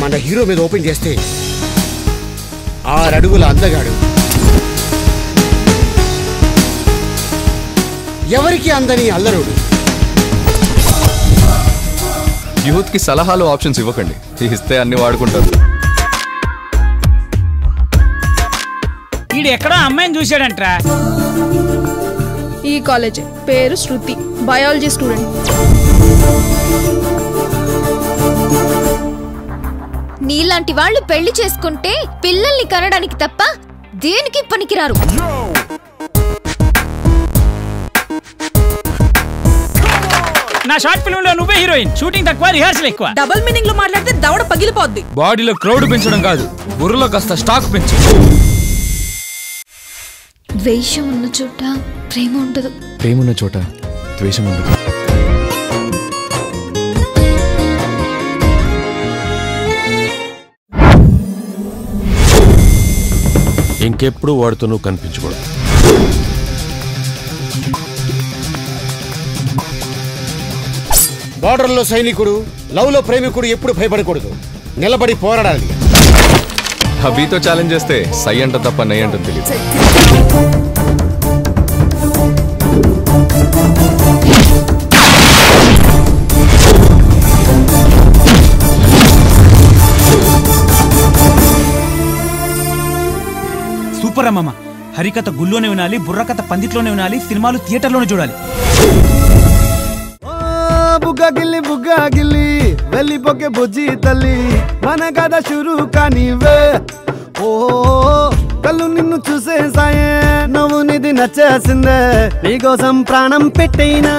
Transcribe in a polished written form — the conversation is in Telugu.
మన హీరో మీద ఓపెన్ చేస్తే 6 అడుగుల అందగాడు, ఎవరికి అందని అల్లరుడు. యూత్ కి సలహాలు ఆప్షన్స్ ఇవ్వకండి, ఇస్తే అన్ని వాడుకుంటారు. వీడు ఎక్కడో అమ్మాయిని చూశాడంట్రా. ఈ కాలేజే, పేరు శృతి, బయాలజీ స్టూడెంట్. నీలాంటి వాళ్ళు పెళ్లి చేసుకుంటే పిల్లల్ని కనడానికి తప్ప దేనికి పనికిరారు. నా షార్ట్ ఫిల్మ్ లో నువ్వే హీరోయిన్, షూటింగ్ తక్కువ, రిహార్సల్ ఎక్కువ. డబుల్ మీనింగ్ లో మాట్లాడితే దవడ పగిలిపోద్ది. బాడీలో క్రౌడ్ పెంచడం కాదు, బుర్రలో కాస్త స్టాక్ పెంచు. ద్వేషం ఉన్న చోట ప్రేమ ఉండదు, ప్రేమ ఉన్న చోట ద్వేషం ఉండదు. ఇంకెప్పుడు వాడితో నువ్వు కనిపించకూడదు. బార్డర్లో సైనికుడు, లవ్ లో ప్రేమికుడు ఎప్పుడు భయపడకూడదు, నిలబడి పోరాడాలి. అభితో ఛాలెంజ్ చేస్తే సై అంట తప్ప నై అంటుంది తెలియదు. సూపర్ అమ్మమ్మ. హరికథ గుళ్ళోనే వినాలి, బుర్రకథ పందిట్లోనే వినాలి, సినిమాలు థియేటర్లోనే చూడాలి. బుగ్గా గిల్లి బుగ్గా గిల్లి వెళ్ళిపోకే బుజ్జి తల్లి, మన కథ షురు కానివే. ఓ కళ్ళు నిన్ను చూసే సాయే, నువ్వు నిధి నచ్చేసిందే, నీకోసం ప్రాణం పెట్టైనా.